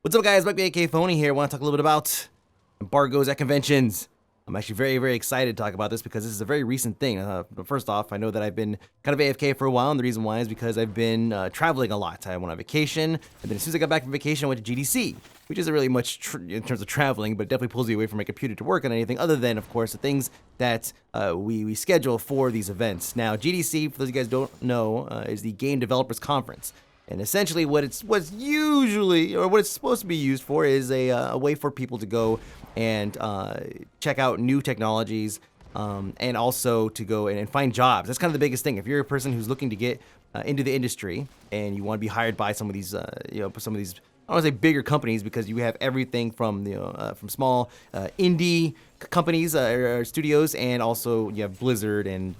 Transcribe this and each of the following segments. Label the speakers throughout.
Speaker 1: What's up, guys? Back aka Fony here. I want to talk a little bit about embargoes at conventions. I'm actually very excited to talk about this because this is a very recent thing. But first off, I know that I've been kind of AFK for a while, and the reason why is because I've been traveling a lot. I went on vacation, and then as soon as I got back from vacation, I went to GDC, which isn't really much in terms of traveling, but it definitely pulls you away from my computer to work on anything other than, of course, the things that we schedule for these events. Now, GDC, for those of you guys who don't know, is the Game Developers Conference. And essentially what's usually, or what it's supposed to be used for, is a way for people to go and check out new technologies, and also to go and find jobs. That's kind of the biggest thing. If you're a person who's looking to get into the industry and you want to be hired by some of these, some of these, I don't want to say bigger companies, because you have everything from from small indie companies or studios, and also you have Blizzard and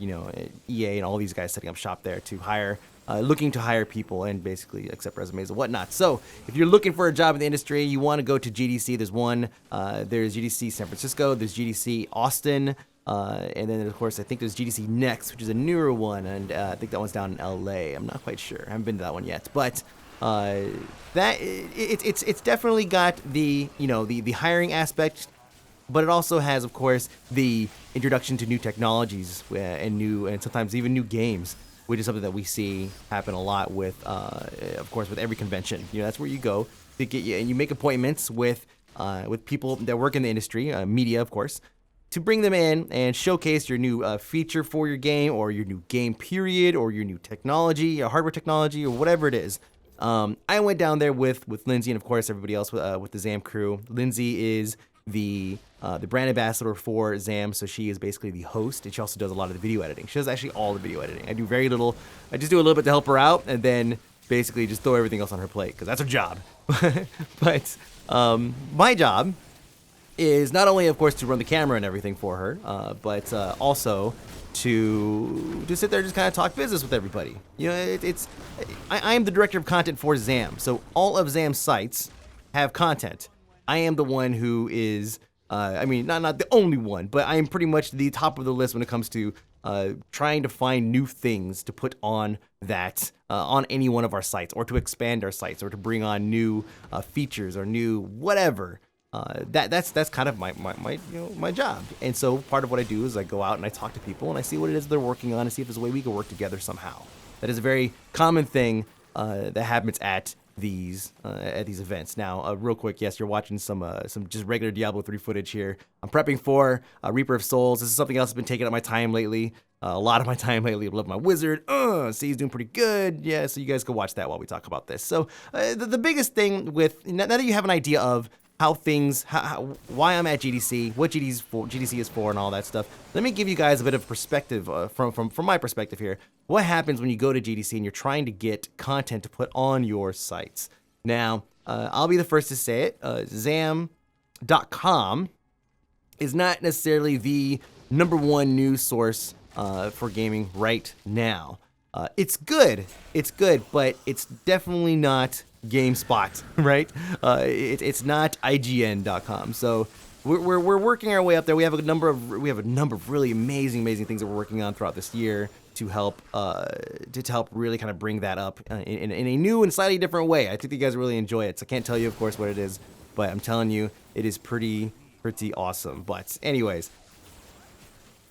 Speaker 1: EA and all these guys setting up shop there to hire. Looking to hire people and basically accept resumes and whatnot. So if you're looking for a job in the industry, you want to go to GDC. There's one. There's GDC San Francisco. There's GDC Austin. And then, of course, I think there's GDC Next, which is a newer one. And I think that one's down in LA. I'm not quite sure. I haven't been to that one yet. But it's definitely got the hiring aspect, but it also has, of course, the introduction to new technologies and sometimes even new games, which is something that we see happen a lot with, of course, with every convention. That's where you go to get you, and you make appointments with people that work in the industry, media, of course, to bring them in and showcase your new feature for your game, or your new game period, or your new technology, your hardware technology, or whatever it is. I went down there with Lindsay and, of course, everybody else with the ZAM crew. Lindsay is the brand ambassador for ZAM, so she is basically the host, and she also does a lot of the video editing. She does actually all the video editing. I do very little. I just do a little bit to help her out, and then basically just throw everything else on her plate, because that's her job. But my job is not only, of course, to run the camera and everything for her, but also to sit there and just kind of talk business with everybody. I am the director of content for ZAM, so all of ZAM's sites have content. I am the one who is, not the only one, but I am pretty much the top of the list when it comes to trying to find new things to put on on any one of our sites, or to expand our sites, or to bring on new features or new whatever. That's kind of my job. And so part of what I do is I go out and I talk to people and I see what it is they're working on, and see if there's a way we can work together somehow. That is a very common thing that happens at these events. Now, real quick, yes, you're watching some just regular Diablo 3 footage here. I'm prepping for Reaper of Souls. This is something else that's been taking up my time lately. A lot of my time lately. I love my wizard. See, he's doing pretty good. Yeah, so you guys go watch that while we talk about this. So the biggest thing with, now that you have an idea of why I'm at GDC, what GDC is for, and all that stuff, let me give you guys a bit of perspective from my perspective here. What happens when you go to GDC and you're trying to get content to put on your sites? Now, I'll be the first to say it. ZAM.com is not necessarily the #1 news source for gaming right now. It's good, but it's definitely not GameSpot, right? It's not IGN.com. So we're working our way up there. We have a number of really amazing things that we're working on throughout this year to help really kind of bring that up in a new and slightly different way. I think you guys really enjoy it. So I can't tell you, of course, what it is, but I'm telling you, it is pretty awesome. But anyways,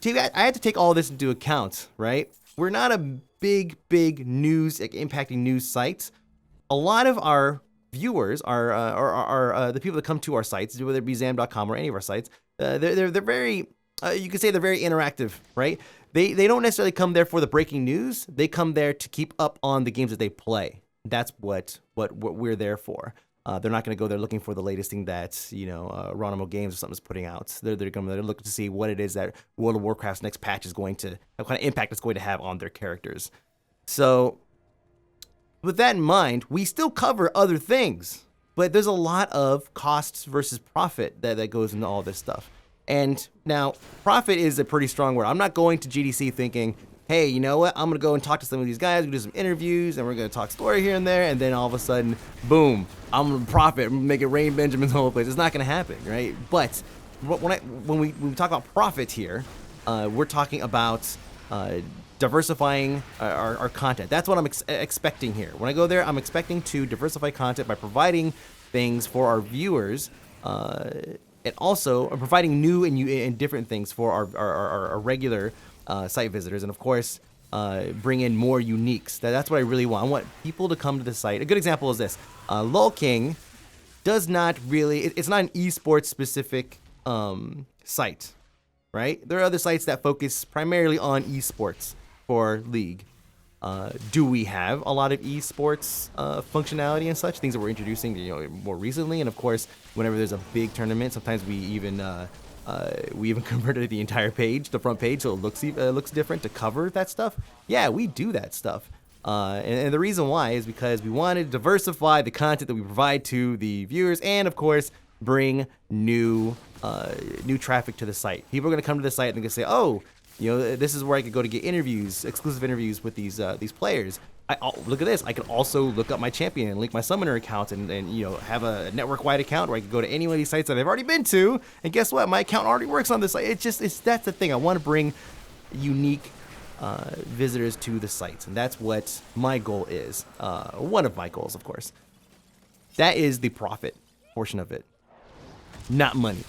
Speaker 1: I had to take all this into account, right? We're not a big news, impacting news site. A lot of our viewers are the people that come to our sites, whether it be ZAM.com or any of our sites. They're very, you could say they're very interactive, right? They don't necessarily come there for the breaking news. They come there to keep up on the games that they play. That's what we're there for. They're not going to go there looking for the latest thing that Ronimo Games or something's putting out. They're looking to see what it is that World of Warcraft's next patch is going to, what kind of impact it's going to have on their characters. So, with that in mind, we still cover other things, but there's a lot of costs versus profit that goes into all this stuff. And now, profit is a pretty strong word. I'm not going to GDC thinking, hey, you know what? I'm going to go and talk to some of these guys, we'll do some interviews, and we're going to talk story here and there, and then all of a sudden, boom, I'm going to profit, make it rain Benjamins the whole place. It's not going to happen, right? But when we talk about profit here, we're talking about diversifying our content. That's what I'm expecting here. When I go there, I'm expecting to diversify content by providing things for our viewers, and also providing new and different things for our regular site visitors, and of course, bring in more uniques. That's what I really want. I want people to come to the site. A good example is this. LOL King does not really, it's not an esports specific site, right? There are other sites that focus primarily on esports for League. Do we have a lot of esports functionality and such things that we're introducing, more recently? And of course, whenever there's a big tournament, sometimes we even converted the entire page, the front page, so it looks different to cover that stuff. Yeah, we do that stuff. And the reason why is because we want to diversify the content that we provide to the viewers, and of course, bring new traffic to the site. People are going to come to the site and they're going to say, oh, this is where I could go to get interviews, exclusive interviews with these players. Look at this. I can also look up my champion and link my summoner account and have a network-wide account where I can go to any one of these sites that I've already been to. And guess what? My account already works on this site. That's the thing. I want to bring unique visitors to the sites, and that's what my goal is. One of my goals, of course. That is the profit portion of it, not money.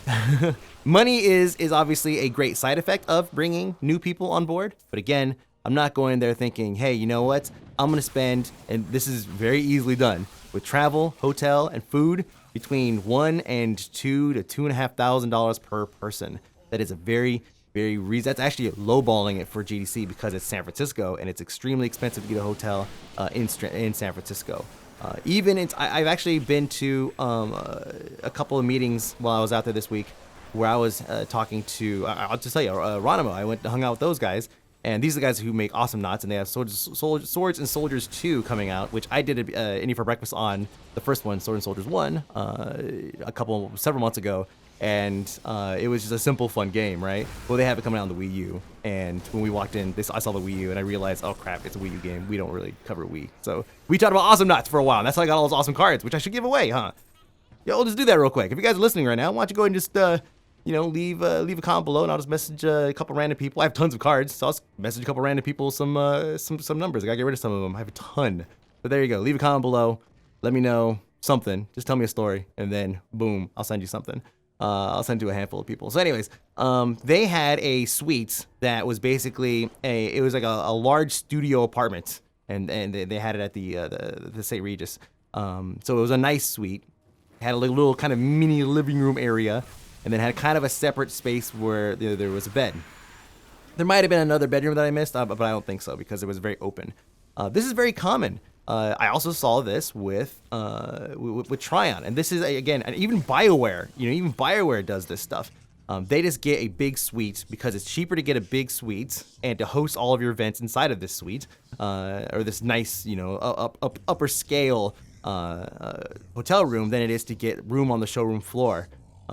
Speaker 1: Money is obviously a great side effect of bringing new people on board, but again, I'm not going there thinking, hey, you know what? I'm gonna spend, and this is very easily done with travel, hotel, and food, between $1,000 and $2,000 to $2,500 per person. That is a very that's actually lowballing it for GDC because it's San Francisco and it's extremely expensive to get a hotel in San Francisco. I've actually been to a couple of meetings while I was out there this week where I was talking to, I'll just tell you, Ronimo. I went and hung out with those guys, and these are the guys who make awesome knots, and they have Swords and Soldiers 2 coming out, which I did Indie for Breakfast on the first one, Swords and Soldiers 1, several months ago. And it was just a simple, fun game, right? Well, they have it coming out on the Wii U, and when we walked in, I saw the Wii U, and I realized, oh crap, it's a Wii U game. We don't really cover Wii. So we talked about awesome knots for a while, and that's how I got all those awesome cards, which I should give away, huh? Yo, I'll just do that real quick. If you guys are listening right now, why don't you go ahead and just, leave a comment below, and I'll just message a couple random people. I have tons of cards, so I'll just message a couple random people some numbers. I gotta get rid of some of them. I have a ton. But there you go. Leave a comment below. Let me know something. Just tell me a story, and then boom, I'll send you something. I'll send to a handful of people. So anyways, they had a suite that was basically it was like a large studio apartment, and they had it at the St. Regis. So it was a nice suite. Had a little kind of mini living room area, and then had kind of a separate space where there was a bed. There might have been another bedroom that I missed, but I don't think so because it was very open. This is very common. I also saw this with Tryon, and this is again, and even BioWare. Even BioWare does this stuff. They just get a big suite because it's cheaper to get a big suite and to host all of your events inside of this suite, or this nice, upper scale hotel room than it is to get room on the showroom floor.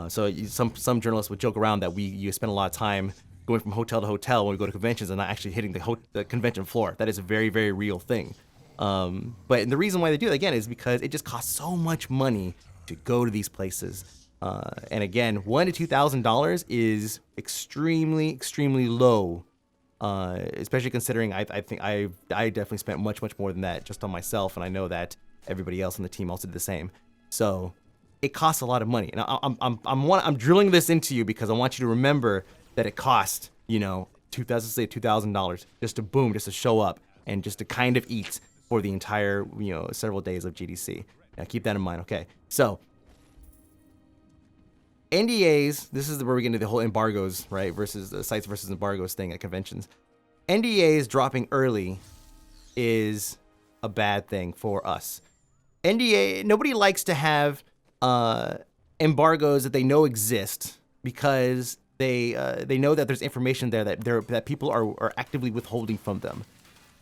Speaker 1: So some journalists would joke around that you spend a lot of time going from hotel to hotel when we go to conventions and not actually hitting the convention floor. That is a very, very real thing. But the reason why they do it, again, is because it just costs so much money to go to these places. And again, $1,000 to $2,000 is extremely, extremely low, especially considering I think I definitely spent much, much more than that just on myself, and I know that everybody else on the team also did the same. So it costs a lot of money, and I'm drilling this into you because I want you to remember that it cost $2,000 just to show up and just to kind of eat for the entire, several days of GDC. Now keep that in mind, okay? So, NDAs, this is where we get into the whole embargoes, right? Versus the sites versus embargoes thing at conventions. NDAs dropping early is a bad thing for us. Nobody likes to have embargoes that they know exist because they know that there's information there that people are actively withholding from them.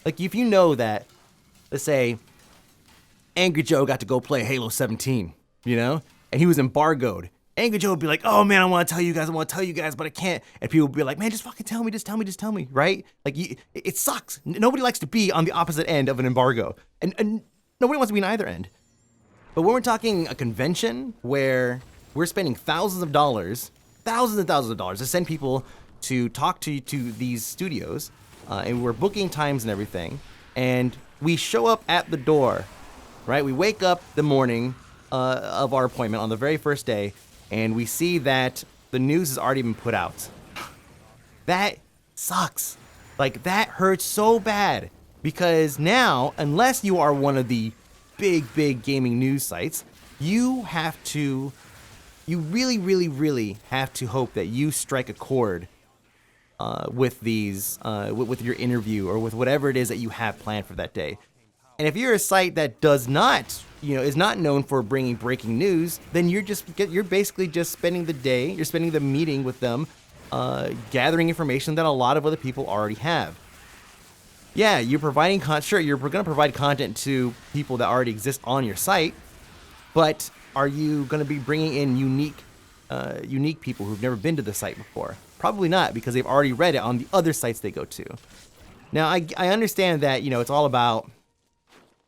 Speaker 1: Like if you know that, let's say, Angry Joe got to go play Halo 17, and he was embargoed. Angry Joe would be like, oh man, I want to tell you guys, but I can't. And people would be like, man, just fucking tell me, just tell me, right? Like, it sucks. Nobody likes to be on the opposite end of an embargo. And nobody wants to be on either end. But when we're talking a convention where we're spending thousands of dollars to send people to talk to these studios, and we're booking times and everything, and we show up at the door, right? We wake up the morning, of our appointment on the very first day, and we see that the news has already been put out. That sucks. Like, that hurts so bad, because now, unless you are one of the big gaming news sites, you really, really, really have to hope that you strike a chord with these, with your interview or with whatever it is that you have planned for that day. And if you're a site that does not, is not known for bringing breaking news, then you're basically just spending the day, you're spending the meeting with them, gathering information that a lot of other people already have. Yeah, you're providing sure, you're going to provide content to people that already exist on your site, but are you going to be bringing in unique people who've never been to the site before? Probably not, because they've already read it on the other sites they go to. Now, I understand that, it's all about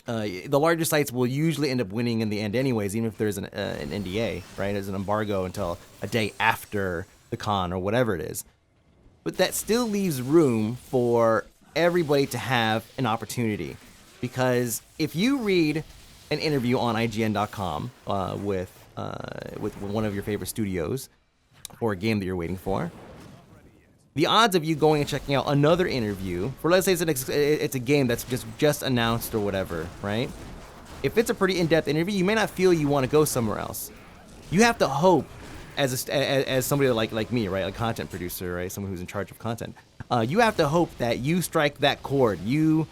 Speaker 1: the larger sites will usually end up winning in the end anyways, even if there's an NDA, right? There's an embargo until a day after the con or whatever it is. But that still leaves room for everybody to have an opportunity. Because if you read an interview on IGN.com with one of your favorite studios for a game that you're waiting for, the odds of you going and checking out another interview for, let's say it's a game that's just announced or whatever, right? If it's a pretty in-depth interview, you may not feel you want to go somewhere else. You have to hope, as somebody like me, right, a content producer, right, someone who's in charge of content, you have to hope that you strike that chord. You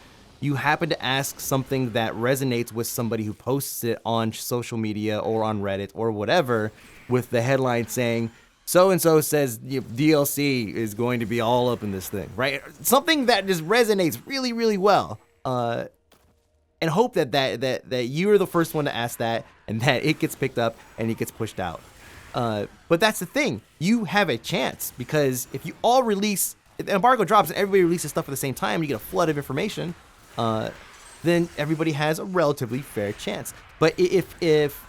Speaker 1: happen to ask something that resonates with somebody who posts it on social media or on Reddit or whatever, with the headline saying, so-and-so says DLC is going to be all up in this thing, right? Something that just resonates really, really well. And hope that you're the first one to ask that, and that it gets picked up and it gets pushed out. But that's the thing. You have a chance, because if you all release, if the embargo drops and everybody releases stuff at the same time, you get a flood of information, then everybody has a relatively fair chance. But if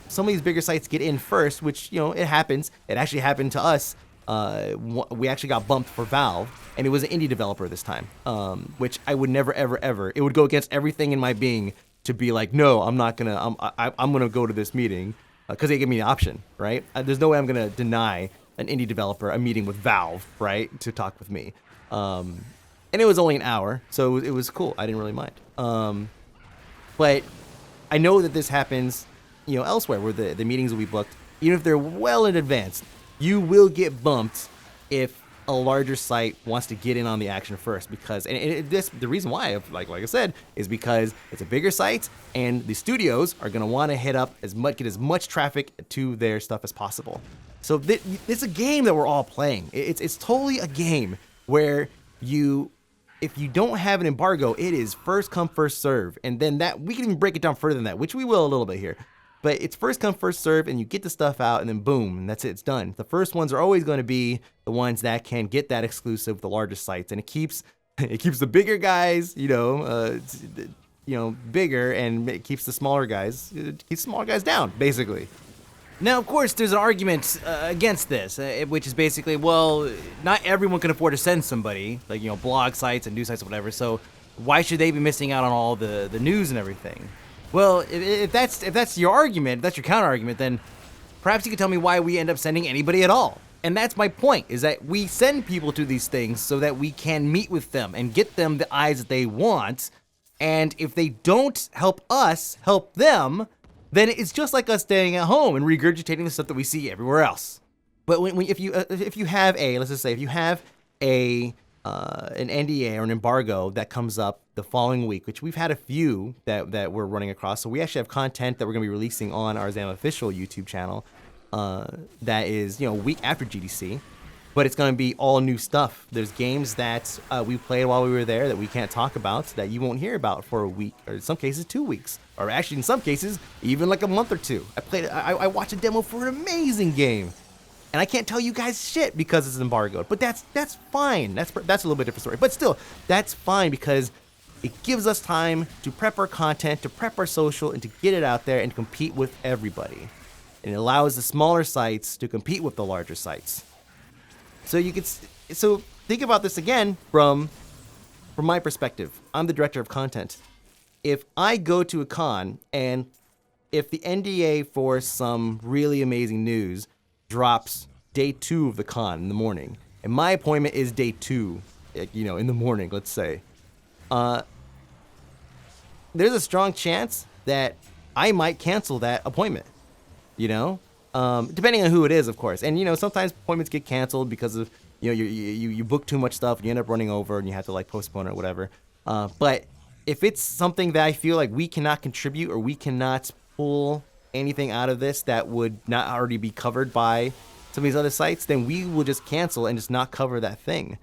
Speaker 1: some of these bigger sites get in first, which, it happens. It actually happened to us. We actually got bumped for Valve, and it was an indie developer this time, which I would never, ever, it would go against everything in my being to be like, no, I'm not going to, I'm going to go to this meeting, because they give me the option, right? There's no way I'm going to deny an indie developer a meeting with Valve, right, to talk with me. And it was only an hour, so it was cool. I didn't really mind. But I know that this happens elsewhere, where the meetings will be booked, even if they're well in advance. You will get bumped if a larger site wants to get in on the action first, because the reason why, like I said, is because it's a bigger site, and the studios are going to want to get as much traffic to their stuff as possible. So it's a game that we're all playing. It's totally a game where if you don't have an embargo, it is first come, first serve. And then we can even break it down further than that, which we will a little bit here. But it's first come, first serve, and you get the stuff out, and then boom, and that's it, it's done. The first ones are always going to be the ones that can get that exclusive, the largest sites, and it keeps the bigger guys, bigger, and it keeps the smaller guys down, basically. Now, of course, there's an argument against this, which is basically, well, not everyone can afford to send somebody, like, blog sites and news sites or whatever, so why should they be missing out on all the news and everything? Well, if that's your argument, if that's your counter argument, then perhaps you could tell me why we end up sending anybody at all. And that's my point, is that we send people to these things so that we can meet with them and get them the eyes that they want. And if they don't help us help them, then it's just like us staying at home and regurgitating the stuff that we see everywhere else. But if you have an NDA or an embargo that comes up the following week, which we've had a few that we're running across. So we actually have content that we're going to be releasing on our Zam official YouTube channel that is, a week after GDC, but it's going to be all new stuff. There's games that we played while we were there that we can't talk about, that you won't hear about for a week, or in some cases 2 weeks, or actually in some cases even like a month or two. I watched a demo for an amazing game, and I can't tell you guys shit because it's embargoed. But that's fine. That's a little bit different story. But still, that's fine, because it gives us time to prep our content, to prep our social, and to get it out there and compete with everybody. And it allows the smaller sites to compete with the larger sites. So think about this again from my perspective. I'm the director of content. If I go to a con and if the NDA for some really amazing news drops day 2 of the con in the morning, and my appointment is day 2, in the morning, let's say, there's a strong chance that I might cancel that appointment, depending on who it is, of course. And, sometimes appointments get canceled because of, you book too much stuff and you end up running over and you have to like postpone it or whatever. But if it's something that I feel like we cannot contribute or we cannot pull anything out of this that would not already be covered by some of these other sites, then we will just cancel and just not cover that thing.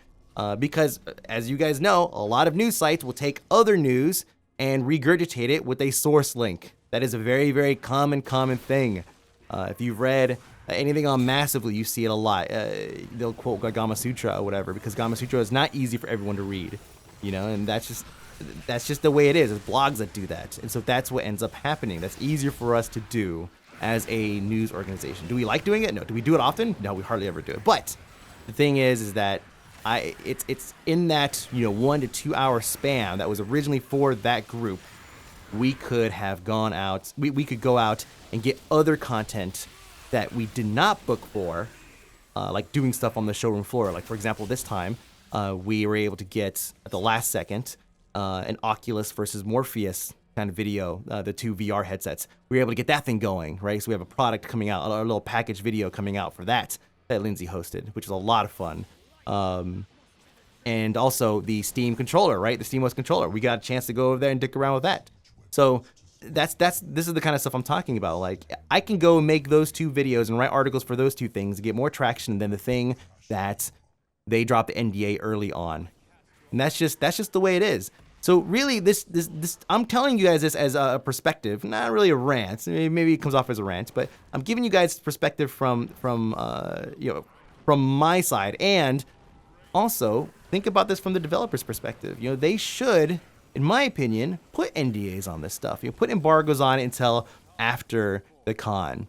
Speaker 1: Because, as you guys know, a lot of news sites will take other news and regurgitate it with a source link. That is a very, very common thing. If you've read anything on Massively, you see it a lot. They'll quote Gama Sutra or whatever, because Gama Sutra is not easy for everyone to read, and that's just the way it is. It's blogs that do that. And so that's what ends up happening. That's easier for us to do as a news organization. Do we like doing it? No. Do we do it often? No, we hardly ever do it. But the thing is that it's in that 1 to 2 hour span that was originally for that group. We could have gone out. We could go out and get other content that we did not book for, like doing stuff on the showroom floor. Like, for example, this time we were able to get at the last second an Oculus versus Morpheus kind of video, the 2 VR headsets. We were able to get that thing going, right? So we have a product coming out, a little package video coming out for that Lindsay hosted, which is a lot of fun. And also the Steam controller, right? The SteamOS controller. We got a chance to go over there and dick around with that. So this is the kind of stuff I'm talking about. Like, I can go and make those 2 videos and write articles for those 2 things to get more traction than the thing that they dropped the NDA early on. And that's just the way it is. So really, this I'm telling you guys this as a perspective, not really a rant. Maybe it comes off as a rant, but I'm giving you guys perspective from my side. And also think about this from the developer's perspective. They should, in my opinion, put NDAs on this stuff. Put embargoes on it until after the con.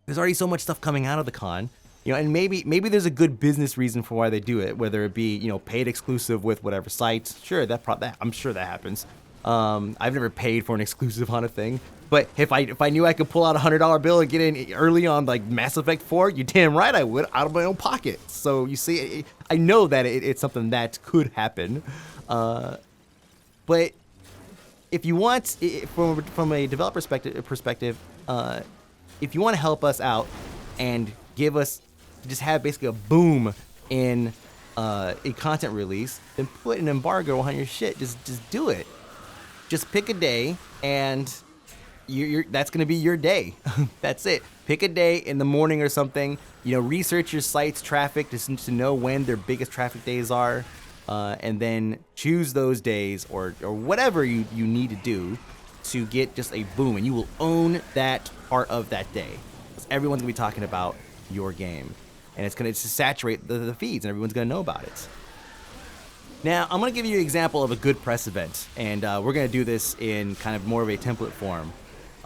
Speaker 1: There's already so much stuff coming out of the con. And maybe there's a good business reason for why they do it, whether it be, paid exclusive with whatever sites. Sure, that I'm sure that happens. I've never paid for an exclusive on a thing, but if I knew I could pull out $100 bill and get in early on like Mass Effect 4, you damn right I would, out of my own pocket. So you see, I know that it's something that could happen. But if you want, from a developer perspective, if you want to help us out and give us, just have basically a boom in a content release, then put an embargo on your shit. Just do it. Just pick a day, and that's going to be your day. That's it. Pick a day in the morning or something. Research your site's traffic just to know when their biggest traffic days are, and then choose those days or whatever you need to do to get just a boom, and you will own that part of that day. Because everyone's going to be talking about your game, and it's going to saturate the feeds, and everyone's going to know about it. Now, I'm going to give you an example of a good press event, and we're going to do this in kind of more of a template form.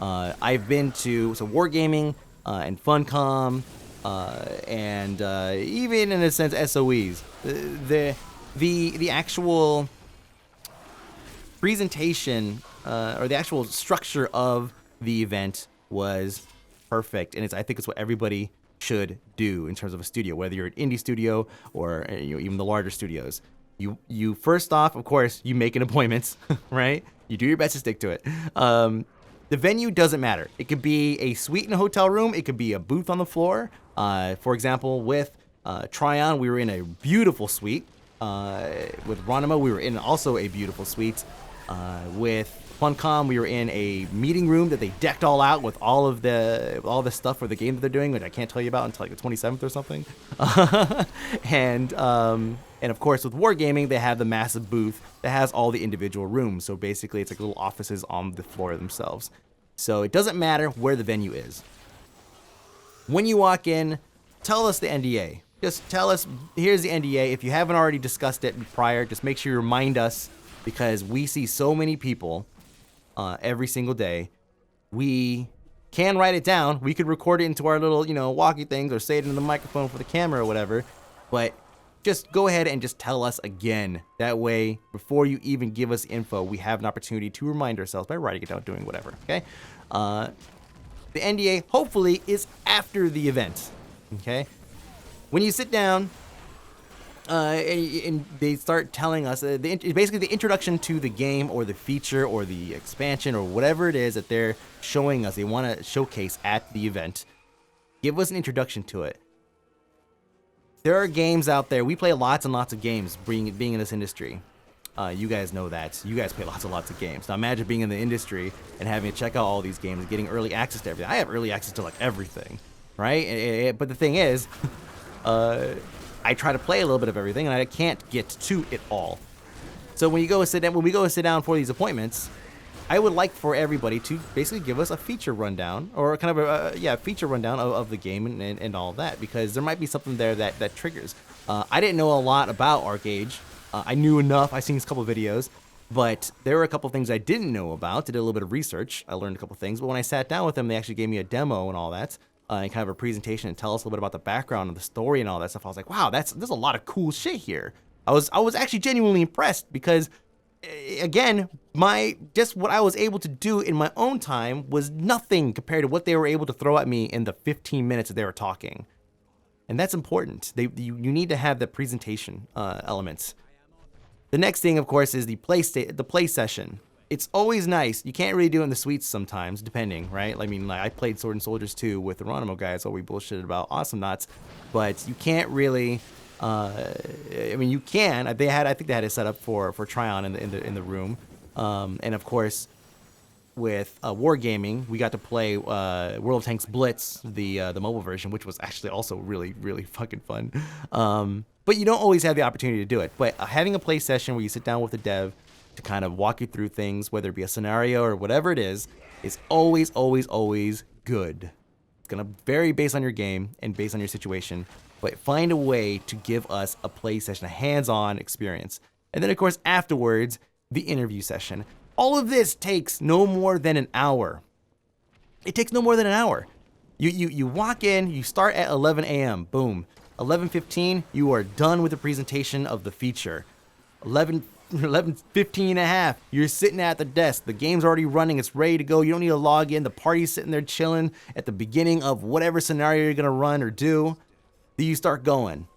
Speaker 1: I've been to Wargaming and Funcom, and even in a sense SOEs. The actual presentation or the actual structure of the event was perfect, and I think it's what everybody should do in terms of a studio, whether you're an indie studio or even the larger studios. You first off, of course, you make an appointment, right? You do your best to stick to it. The venue doesn't matter. It could be a suite in a hotel room. It could be a booth on the floor. For example, with Tryon, we were in a beautiful suite. With Ronima, we were in also a beautiful suite. With Funcom, we were in a meeting room that they decked all out with all the stuff for the game that they're doing, which I can't tell you about until like the 27th or something. And of course, with Wargaming, they have the massive booth that has all the individual rooms. So basically, it's like little offices on the floor themselves. So it doesn't matter where the venue is. When you walk in, tell us the NDA. Just tell us, here's the NDA. If you haven't already discussed it prior, just make sure you remind us, because we see so many people every single day. We can write it down. We could record it into our little, walkie things, or say it into the microphone for the camera or whatever. But just go ahead and just tell us again. That way, before you even give us info, we have an opportunity to remind ourselves by writing it down, doing whatever, okay? The NDA, hopefully, is after the event, okay? When you sit down, and they start telling us, basically the introduction to the game or the feature or the expansion or whatever it is that they're showing us, they want to showcase at the event, give us an introduction to it. There are games out there. We play lots and lots of games being in this industry. You guys know that. You guys play lots and lots of games. Now imagine being in the industry and having to check out all these games and getting early access to everything. I have early access to like everything, right? But the thing is, I try to play a little bit of everything, and I can't get to it all. So when we go and sit down for these appointments, I would like for everybody to basically give us a feature rundown, or kind of a feature rundown of the game and all that, because there might be something there that triggers. I didn't know a lot about ArcAge. I knew enough. I seen a couple videos, but there were a couple things I didn't know about. Did a little bit of research. I learned a couple things, but when I sat down with them, they actually gave me a demo and all that. And kind of a presentation and tell us a little bit about the background and the story and all that stuff. I was like, wow, there's a lot of cool shit here. I was actually genuinely impressed because, again, what I was able to do in my own time was nothing compared to what they were able to throw at me in the 15 minutes that they were talking. And that's important. You need to have the presentation elements. The next thing, of course, is the play session. It's always nice. You can't really do it in the suites sometimes, depending, right? I mean, like I played Sword and Soldiers 2 with the Geronimo guys, so we bullshitted about Awesome Knots, but you can't really. I mean, you can. I think they had it set up for try-on in the room, and of course, with Wargaming, we got to play World of Tanks Blitz, the mobile version, which was actually also really fucking fun. But you don't always have the opportunity to do it. But having a play session where you sit down with a dev to kind of walk you through things, whether it be a scenario or whatever it is always good. It's gonna vary based on your game and based on your situation, but find a way to give us a play session, a hands-on experience. And then of course afterwards, the interview session. All of this takes no more than an hour. It takes no more than an hour. You walk in, you start at 11 a.m., boom. 11:15, you are done with the presentation of the feature. 11:15 and a half, you're sitting at the desk. The game's already running. It's ready to go. You don't need to log in. The party's sitting there chilling at the beginning of whatever scenario you're going to run or do. Then you start going,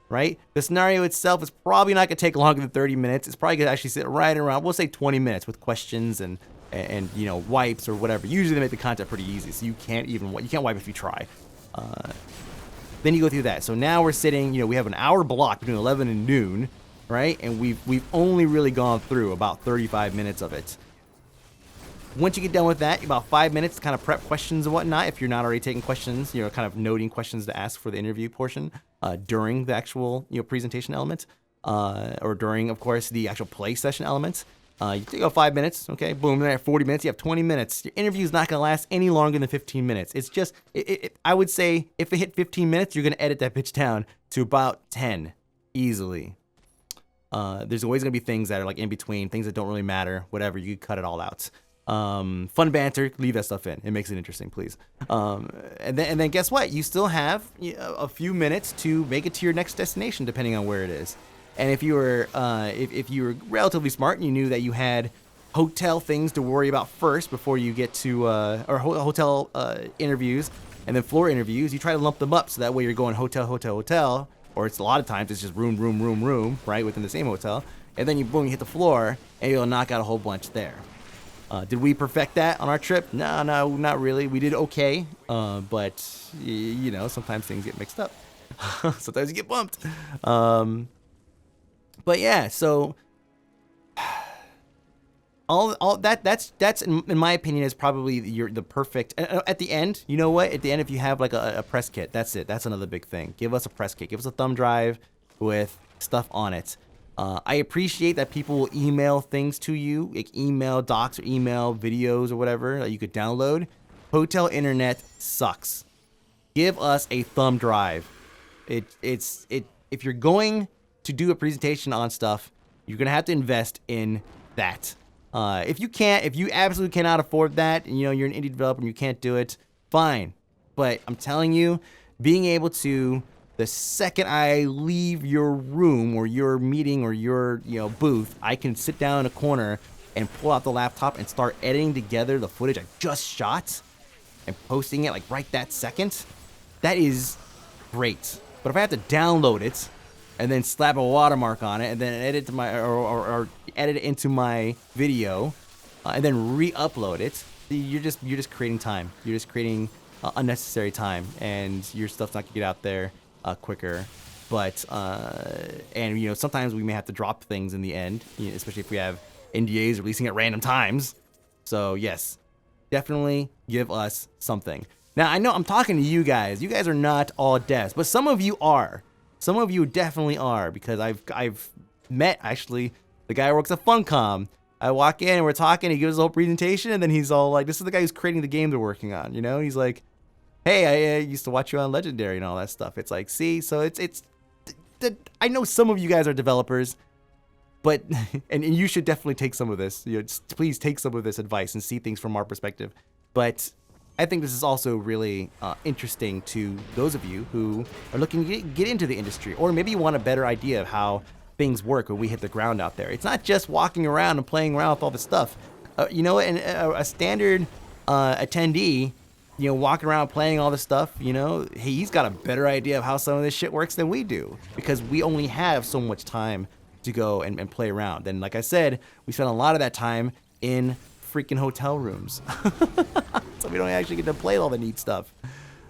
Speaker 1: right? The scenario itself is probably not going to take longer than 30 minutes. It's probably going to actually sit right around, we'll say 20 minutes with questions and you know, wipes or whatever. Usually they make the content pretty easy, so you can't wipe if you try. Then you go through that. So now we're sitting, we have an hour block between 11 and noon, right? And we've only really gone through about 35 minutes of it. Once you get done with that, about 5 minutes to kind of prep questions and whatnot. If you're not already taking questions, kind of noting questions to ask for the interview portion during the actual presentation element, or during, of course, the actual play session element. You take about 5 minutes, okay, boom, then at 40 minutes, you have 20 minutes. Your interview is not going to last any longer than 15 minutes. It's just, I would say, if it hit 15 minutes, you're going to edit that bitch down to about 10, easily. There's always going to be things that are like in between, things that don't really matter, whatever, you can cut it all out. Fun banter, leave that stuff in. It makes it interesting, please. And then guess what? You still have a few minutes to make it to your next destination, depending on where it is. And if you were if you were relatively smart and you knew that you had hotel things to worry about first before you get to hotel interviews and then floor interviews, you try to lump them up so that way you're going hotel, or it's a lot of times it's just room, right, within the same hotel, and then you hit the floor and you'll knock out a whole bunch there. Did we perfect that on our trip? No, not really. We did okay, but sometimes things get mixed up. Sometimes you get bumped. But yeah, so all that's in my opinion is probably the perfect. At the end, you know what? At the end, if you have like a press kit, that's it. That's another big thing. Give us a press kit. Give us a thumb drive with stuff on it. I appreciate that people will email things to you, like email docs or email videos or whatever that you could download. Hotel internet sucks. Give us a thumb drive. If you're going to do a presentation on stuff, you're gonna have to invest in that. If you absolutely cannot afford that, and you're an indie developer and you can't do it, fine. But I'm telling you, being able to, the second I leave your room or your meeting or your booth, I can sit down in a corner and pull out the laptop and start editing together the footage I just shot and posting it like right that second, that is great. But if I have to download it and then slap a watermark on it and then edit to my or edit it into my video and then re-upload it, you're just creating time. You're just creating unnecessary time, and your stuff's not gonna get out there quicker. But and you know, sometimes we may have to drop things in the end, you know, especially if we have NDAs releasing at random times. So yes, definitely give us something. Now, I know I'm talking to you guys. You guys are not all devs, but some of you are. Some of you definitely are, because I've met, actually, the guy who works at Funcom. I walk in and we're talking, he gives a whole presentation, and then he's all like, this is the guy who's creating the game they're working on, you know? He's like, hey, I used to watch you on Legendary and all that stuff. It's like, see, so it's I know some of you guys are developers, but, and you should definitely take some of this. You know, just please take some of this advice and see things from our perspective. But I think this is also really interesting to those of you who are looking to get into the industry, or maybe you want a better idea of how things work when we hit the ground out there. It's not just walking around and playing around with all this stuff. You know, and a standard attendee, you know, walking around playing all this stuff, you know, he's got a better idea of how some of this shit works than we do, because we only have so much time to go and play around. And like I said, we spend a lot of that time in freaking hotel rooms. So we don't actually get to play all the neat stuff.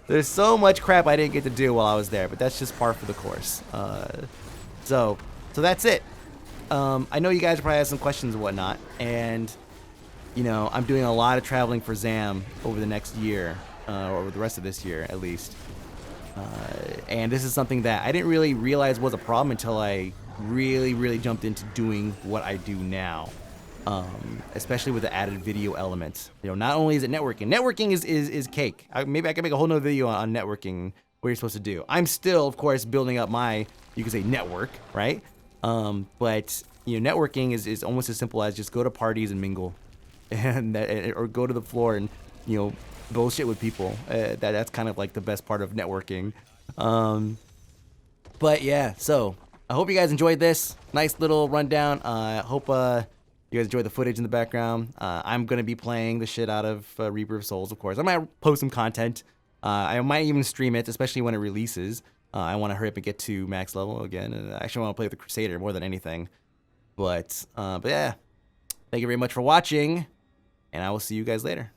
Speaker 1: There's so much crap I didn't get to do while I was there, but that's just par for the course. So that's it. I know you guys probably have some questions and whatnot, and you know, I'm doing a lot of traveling for ZAM over the next year, or over the rest of this year at least. And this is something that I didn't really realize was a problem until I really jumped into doing what I do now. Especially with the added video element. You know, not only is it networking. Networking is cake. Maybe I can make a whole nother video on networking, what you're supposed to do. I'm still, of course, building up my, you could say, network, right? But you know, networking is almost as simple as just go to parties and mingle, and or go to the floor and, you know, bullshit with people. That's kind of like the best part of networking. But yeah, so I hope you guys enjoyed this nice little rundown. I hope you guys enjoyed the footage in the background. I'm gonna be playing the shit out of Reaper of Souls, of course. I might post some content. I might even stream it, especially when it releases. I want to hurry up and get to max level again. And I actually want to play with the Crusader more than anything. But yeah, thank you very much for watching, and I will see you guys later.